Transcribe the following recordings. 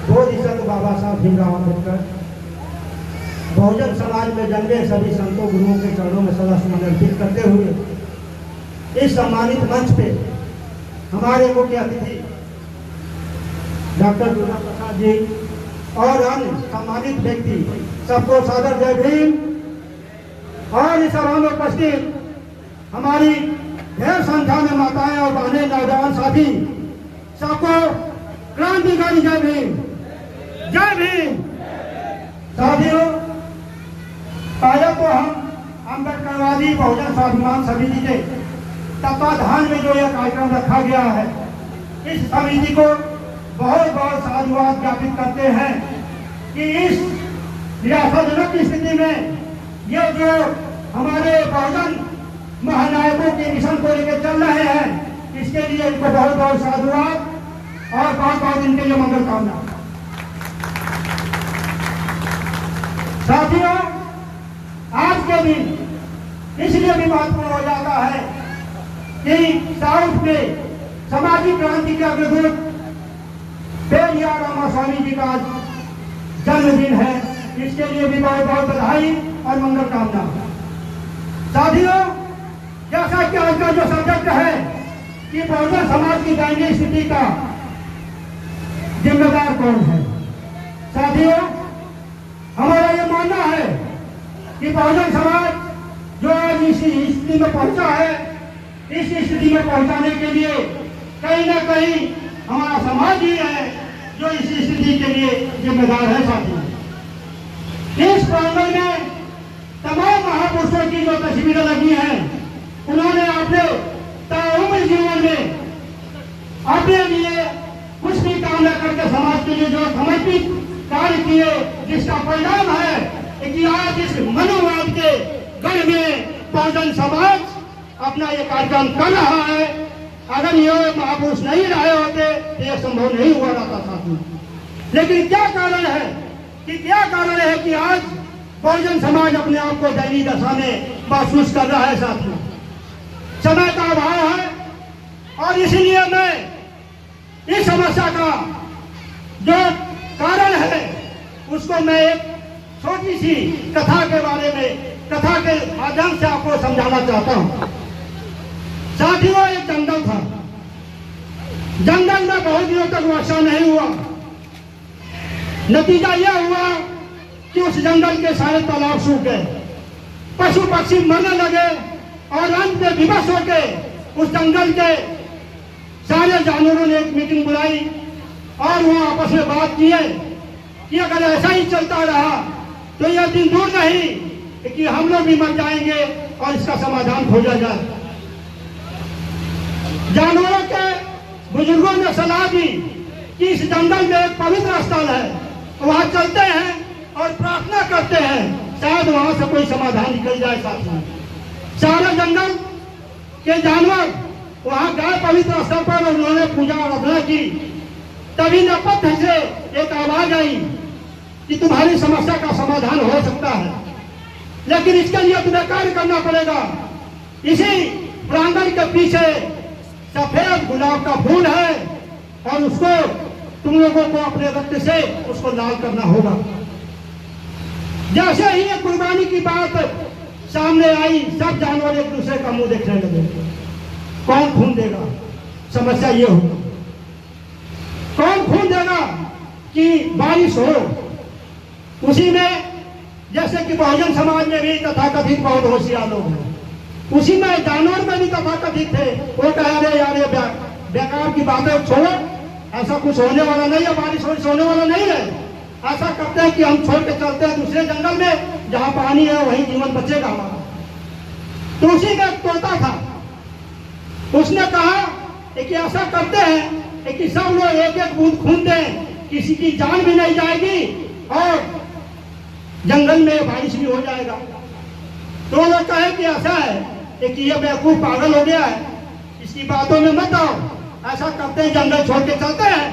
बोधिसत्व बाबा साहब भीमराव अम्बेडकर बहुजन समाज में जन्मे सभी संतों गुरुओं के चरणों में सदा सुमन अर्पित करते हुए इस सम्मानित मंच पे हमारे मुख्य अतिथि डॉक्टर दुर्गा प्रसाद जी और अन्य सम्मानित व्यक्ति सबको सादर जय भीम। और इस सभा में उपस्थित हमारी ढेर संख्या में माताएं और बहनें नौजवान साथी सबको क्रांतिकारी जय भीम। जय भीम। साथियों, पहले तो हम अम्बेडकरवादी बहुजन स्वाभिमान समिति के तत्वाधान में जो यह कार्यक्रम रखा गया है, इस समिति को बहुत बहुत साधुवाद ज्ञापित करते हैं कि इस निराशाजनक स्थिति में ये जो हमारे बहुजन महानायकों के मिशन को लेकर चल रहे हैं, इसके लिए इनको बहुत बहुत साधुवाद और बहुत बहुत इनके लिए मंगल कामना। साथियों, आज के दिन इसलिए भी महत्वपूर्ण हो जाता है कि साउथ में सामाजिक क्रांति के अग्रदूत पेरियार रामास्वामी जी का जन्मदिन है। इसके लिए भी बहुत बहुत बधाई और मंगल कामना। साथियों, जैसा कि आज का जो सब्जेक्ट है कि बहुजन समाज की दयनीय स्थिति का जिम्मेदार कौन है। साथियों, हमारा ये मानना है कि बहुजन समाज जो आज इस स्थिति में पहुंचा है, इस स्थिति में पहुंचाने के लिए कहीं ना कहीं हमारा समाज ही है जो इस स्थिति के लिए जिम्मेदार है। साथियों, इस प्रांगण में तमाम महापुरुषों की जो तस्वीरें लगी हैं, उन्होंने अपने ताउम्र जीवन में अपने लिए कुछ भी काम न करके समाज के लिए जो समर्पित कार्य किए, जिसका परिणाम है कि आज इस मनोवाद के गढ़ में बहुजन समाज अपना ये कार्यक्रम कर रहा है। अगर ये महापुरुष नहीं रहे होते तो यह संभव नहीं हुआ रहता साथियों। लेकिन क्या कारण है कि आज बहुजन समाज अपने आप को दयनीय दशा में महसूस कर रहा है। साथियों, समय का अभाव है और इसलिए मैं इस समस्या का जो कारण है उसको मैं एक छोटी सी कथा के माध्यम से आपको समझाना चाहता हूं। साथियों, एक जंगल था। जंगल में बहुत दिनों तक वर्षा नहीं हुआ। नतीजा यह हुआ कि उस जंगल के सारे तालाब सूख गए, पशु पक्षी मरने लगे और अंत में विवश होकर उस जंगल के सारे जानवरों ने एक मीटिंग बुलाई और वहां आपस में बात किए कि अगर ऐसा ही चलता रहा तो यह दिन दूर नहीं कि हम लोग भी मर जाएंगे और इसका समाधान खोजा जाए। जानवरों के बुजुर्गों ने सलाह दी कि इस जंगल में एक पवित्र स्थल है, वहां चलते हैं और प्रार्थना करते हैं, शायद वहां से कोई समाधान निकल जाए। साथियों, सारे जंगल के जानवर वहां गए पवित्र स्थल पर और उन्होंने पूजा आराधना की। तभी नेपथ्य से एक आवाज आई कि तुम्हारी समस्या का समाधान हो सकता है, लेकिन इसके लिए तुम्हें कार्य करना पड़ेगा। इसी प्रांगण के पीछे सफेद गुलाब का फूल है और उसको तुम लोगों को अपने रक्त से उसको लाल करना होगा। जैसे ही एक कुर्बानी की बात सामने आई, सब जानवर एक दूसरे का मुंह देखने लगे। कौन खून देगा? समस्या ये होगी, कौन खून देगा कि बारिश हो। उसी में जैसे कि बहुजन समाज में भी तथाकथित बहुत होशियार लोग हैं, उसी में जानवर में भी तथाकथित थे। वो कह रहे यार ये बेकार की बातें छोड़ो, ऐसा कुछ होने वाला नहीं है, बारिश होने वाला नहीं है। ऐसा करते हैं कि हम छोड़ के चलते हैं दूसरे जंगल में, जहां पानी है वहीं जीवन बचेगा हमारा। तो उसी का एक तोता था, उसने कहा कि ऐसा करते हैं कि सब लोग एक एक बूंद खून दें, किसी की जान भी नहीं जाएगी और जंगल में बारिश भी हो जाएगा। तो लोग कहे कि ऐसा है कि ये बेवकूफ पागल हो गया है, इसकी बातों में मत आओ। ऐसा करते हैं, जंगल छोड़ के चलते हैं,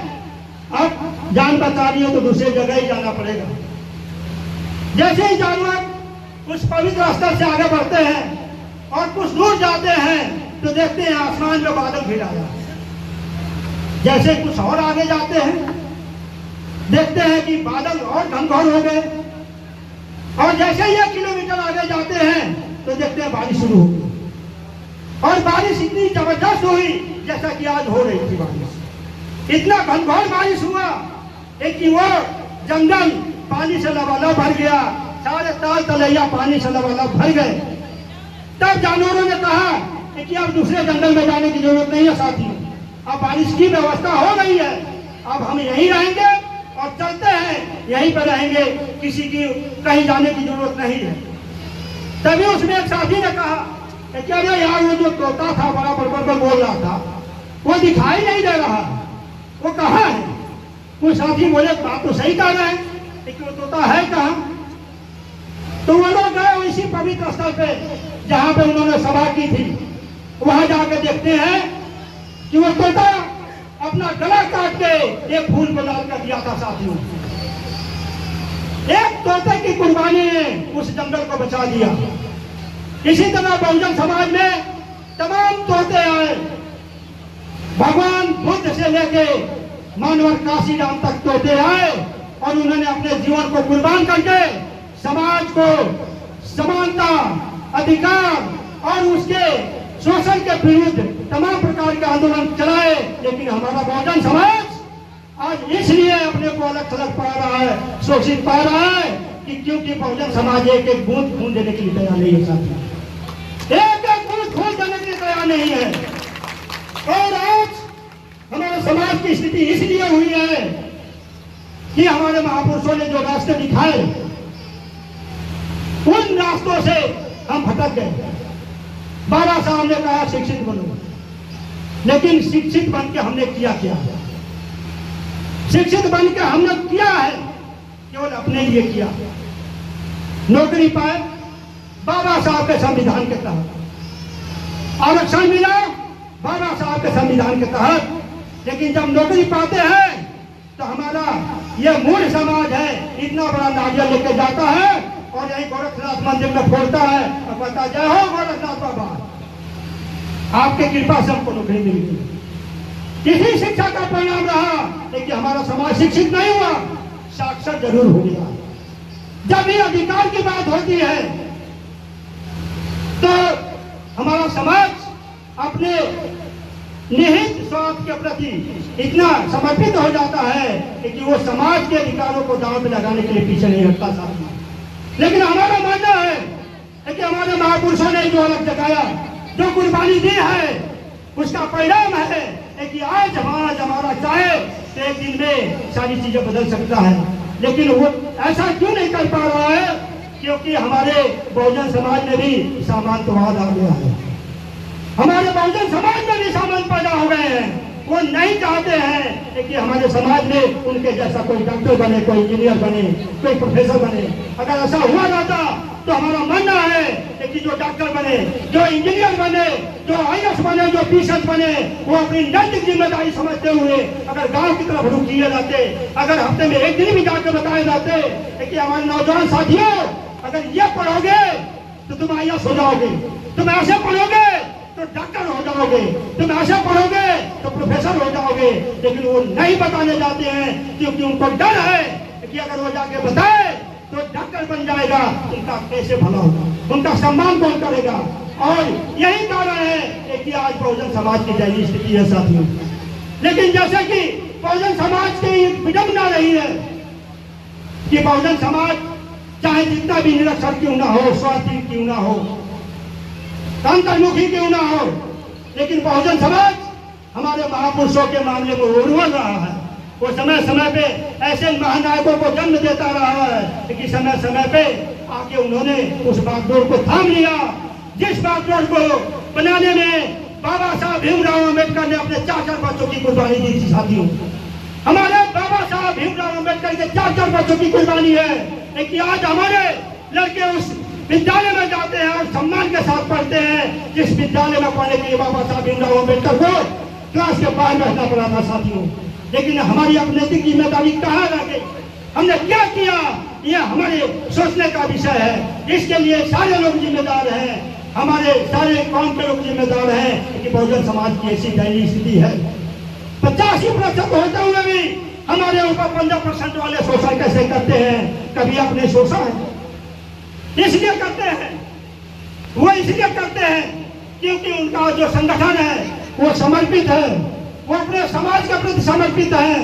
अब जान बचानी हो तो दूसरी जगह ही जाना पड़ेगा। जैसे ही जानवर उस पवित्र स्थल से आगे बढ़ते हैं और कुछ दूर जाते हैं तो देखते हैं आसमान में बादल घिर आया। जैसे कुछ और आगे जाते हैं, देखते हैं कि बादल और घनघोर हो गए, और जैसे ही 1 किलोमीटर आगे जाते हैं तो देखते हैं बारिश शुरू हो गई, और बारिश इतनी जबरदस्त हुई जैसा कि आज हो रही थी बारिश। इतना घनघोर बारिश हुआ कि वो जंगल पानी से लबालब भर गया, सारे ताल तलैया पानी से लबालब भर गए। तब जानवरों ने कहा कि अब दूसरे जंगल में जाने की जरूरत नहीं है साथी, अब बारिश की व्यवस्था हो गई है, अब हम यहीं रहेंगे और चलते हैं, यहीं पर रहेंगे, किसी की कहीं जाने की जरूरत नहीं है। तभी उसमें एक साथी ने कहा कि अरे यार, वो जो तोता था बड़ा बड़बड़ बोल रहा था, वो दिखाई नहीं दे रहा, वो कहाँ है? वो साथी बोले बात तो सही कह रहे हैं, लेकिन वो तोता है कहाँ? तो वो लोग गए इसी पवित्र स्थल पे जहां पे उन्होंने सभा की थी, वहां जाकर देखते हैं कि वो तोता अपना गला काट के एक फूल को डाल कर दिया था साथियों। एक तोते की कुर्बानी ने उस जंगल को बचा दिया। इसी तरह बहुजन समाज में तमाम तोते आए, भगवान बुद्ध से लेके मानवर काशीराम तक तोते आए, और उन्होंने अपने जीवन को कुर्बान करके समाज को समानता, अधिकार और उसके शोषण के विरुद्ध तमाम प्रकार के आंदोलन चलाए। लेकिन हमारा बहुजन समाज आज इसलिए अपने को अलग थलग पा रहा है, शोषित पा रहा है कि क्योंकि बहुजन समाज एक एक बूंद खून देने के लिए तैयार नहीं है साथियों, एक एक बूंद खून देने के लिए तैयार नहीं है। और आज हमारे समाज की स्थिति इसलिए हुई है कि हमारे महापुरुषों ने जो रास्ते दिखाए, उन रास्तों से हम भटक गए। बाबा साहब ने कहा शिक्षित बनो, लेकिन शिक्षित बन के हमने किया क्या? शिक्षित बन के हमने किया है केवल अपने लिए किया। नौकरी पाए बाबा साहब के संविधान के तहत, आरक्षण मिला बाबा साहब के संविधान के तहत, लेकिन जब नौकरी पाते हैं तो हमारा यह मूल समाज है इतना बड़ा नारियल लेके जाता है और यही गोरखनाथ मंदिर में फोड़ता है और कहता है जय हो गोरखनाथ बाबा, आपके कृपा से हमको नौकरी मिल गई। इसी शिक्षा का परिणाम रहा कि हमारा समाज शिक्षित नहीं हुआ, साक्षर जरूर हो गया। जब भी अधिकार की बात होती है तो हमारा समाज अपने निहित स्वार्थ के प्रति इतना समर्पित हो जाता है कि वो समाज के अधिकारों को दांव पे लगाने के लिए पीछे नहीं हटता साथी। लेकिन हमारा मानना है कि हमारे महापुरुषों ने जो अलग जगाया, जो कुर्बानी दी है, उसका परिणाम है कि आज हमारा चाहे तो एक दिन में सारी चीजें बदल सकता है, लेकिन वो ऐसा क्यों नहीं कर पा रहा है? क्योंकि हमारे बहुजन समाज में भी सामंतवाद आ गया है, हमारे बहुजन समाज में भी सामंत पैदा हो गए हैं। वो नहीं चाहते हैं कि हमारे समाज में उनके जैसा कोई डॉक्टर बने, कोई इंजीनियर बने, कोई प्रोफेसर बने। अगर ऐसा हुआ रहता तो हमारा मानना है कि जो डॉक्टर बने, जो इंजीनियर बने, जो IAS बने, जो PCS बने, वो अपनी नैतिक जिम्मेदारी समझते हुए अगर गांव की तरफ रुख किए जाते, अगर हफ्ते में एक दिन भी जाकर बताए जाते कि हमारे नौजवान साथियों अगर ये पढ़ोगे तो तुम IAS हो जाओगे, तुम ऐसे पढ़ोगे तो डॉक्टर हो जाओगे, तुम ऐसा पढ़ोगे तो प्रोफेसर हो जाओगे, लेकिन वो नहीं बताने जाते हैं क्योंकि उनको डर है कि अगर वो जाके बताए तो डॉक्टर बन जाएगा, उनका कैसे भला होगा, उनका सम्मान कौन करेगा। और यही कारण है कि आज बहुजन समाज की दयनीय स्थिति है साथियों। लेकिन जैसे कि बहुजन समाज की विडंबना रही है कि बहुजन समाज चाहे जितना भी निरक्षर क्यों ना हो, स्वार्थी क्यों ना हो, अंतर्मुखी क्यों ना हो, लेकिन बहुजन समाज हमारे महापुरुषों के मामले में उर्वर रहा है। वो समय समय पे ऐसे महानायकों को जन्म देता रहा है कि समय समय पे आके उन्होंने उस बागडोर को थाम लिया, जिस बागडोर को बनाने में बाबा साहब भीमराव अम्बेडकर ने अपने 4 बच्चों की कुर्बानी दी थी साथियों। हमारे बाबा साहब भीमराव अम्बेडकर के 4 बच्चों की कुर्बानी है कि आज हमारे लड़के उस विद्यालय में जाते हैं और सम्मान के साथ पढ़ते हैं, जिस विद्यालय में पढ़ने के लिए बाबा साहब भीमराव अम्बेडकर को क्लास के बाहर बैठना पड़ा था साथियों। लेकिन हमारी अपनैतिक जिम्मेदारी कहाँ रह गई? हमने क्या किया? यह हमारे सोचने का विषय है। इसके लिए सारे लोग जिम्मेदार हैं, हमारे सारे कौम के लोग जिम्मेदार हैं कि बहुजन समाज की ऐसी दयनीय स्थिति है। 85% होते हुए भी हमारे ऊपर 15% वाले शोषण कैसे करते हैं? कभी आपने शोषा है? इसलिए करते हैं, वो इसलिए करते हैं क्योंकि उनका जो संगठन है वो समर्पित है, वो अपने समाज के प्रति समर्पित है।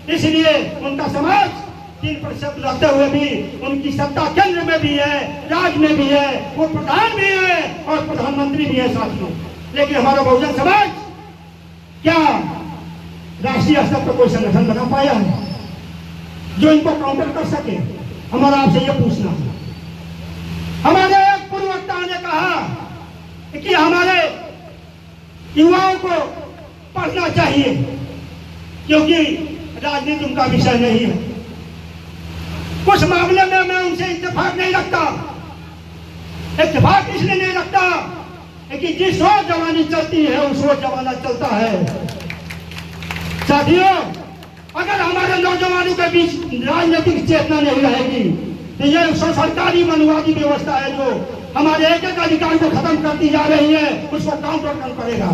इसलिए उनका समाज 3% रखते हुए भी उनकी सत्ता केंद्र में भी है, राज्य में भी है, वो प्रधान भी है और प्रधानमंत्री भी है साथियों। लेकिन हमारा बहुजन समाज क्या राष्ट्रीय स्तर पर कोई संगठन बना पाया है जो इनको काउंटर कर सके? हमारा आपसे यह पूछना है। हमारे एक पूर्व वक्ता ने कहा कि हमारे युवाओं को पढ़ना चाहिए क्योंकि राजनीति उनका विषय नहीं है। कुछ मामले में मैं उनसे इत्तेफाक नहीं रखता। इत्तेफाक इसलिए नहीं रखता कि जिस ओर जवानी चलती है उस ओर जमाना चलता है। साथियों, अगर हमारे नौजवानों के बीच राजनीतिक चेतना नहीं रहेगी तो यह सरकारी मनुवादी व्यवस्था है जो हमारे एक एक अधिकार को खत्म करती जा रही है, उसको काउंटर कौन करेगा?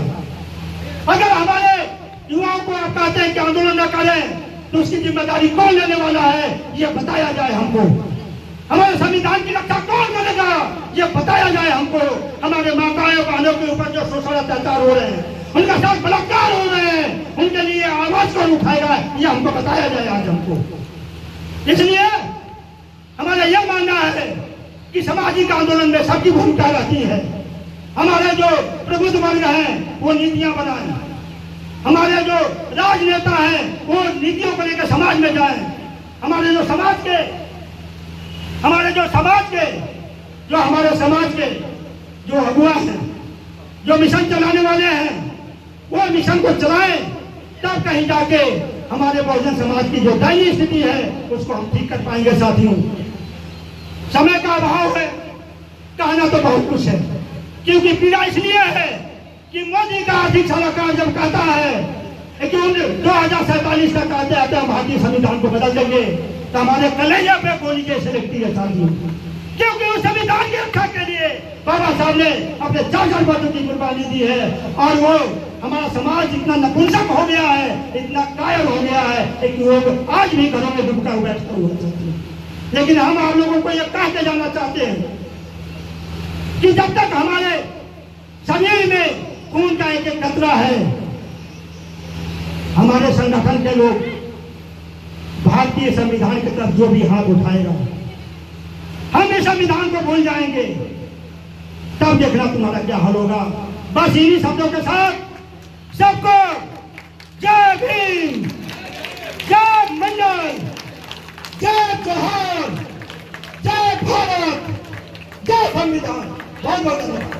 अगर हमारे युवाओं को आप कहते हैं कि आंदोलन न करें तो उसकी जिम्मेदारी कौन लेने वाला है, यह बताया जाए हमको। हमारे संविधान की रक्षा कौन करेगा, यह बताया जाए हमको। हमारे माताओं बहनों के ऊपर जो शोषण अत्याचार हो रहे हैं, उनका साथ बलात्कार हो रहे हैं, उनके लिए आवाज कौन उठाएगा, यह हमको बताया जाए आज हमको। इसलिए हमारा यह मानना है कि सामाजिक आंदोलन में सबकी भूमिका रहती है। हमारे जो प्रबुद्ध वर्ग हैं वो नीतियां बनाएं, हमारे जो राजनेता हैं वो नीतियों को लेकर समाज में जाएं। हमारे समाज के जो अगुआ हैं, जो मिशन चलाने वाले हैं, वो मिशन को चलाएं, तब कहीं जाके हमारे बहुजन समाज की जो दयनीय स्थिति है उसको हम ठीक कर पाएंगे। साथियों, समय का अभाव है, कहना तो बहुत कुछ है, क्योंकि पीड़ा इसलिए है कि मोदी का आर्थिक सलाहकार जब कहता है कि 2047 तक आते आते हम भारतीय संविधान को बदल देंगे, तो हमारे कलेजे पे गोली कैसे लगती है साथियों? क्योंकि उस संविधान की रक्षा के लिए बाबा साहब ने अपने 4 वर्षों की कुर्बानी दी है और वो हमारा समाज इतना नपुंसक हो गया है, इतना कायर हो गया है कि लोग आज भी घरों में दुबका हुआ बैठते हुए। लेकिन हम आप लोगों को यह कह के जाना चाहते हैं कि जब तक हमारे शरीर में खून का एक एक कतरा है, हमारे संगठन के लोग भारतीय संविधान की तरफ जो भी हाथ उठाएगा, हम इस संविधान को भूल जाएंगे। तब देखना तुम्हारा क्या हाल होगा। बस इन्हीं शब्दों के साथ सबको जय भीम, जय मंडल, जय जोहार, जय भारत, जय संविधान। बहुत बहुत धन्यवाद।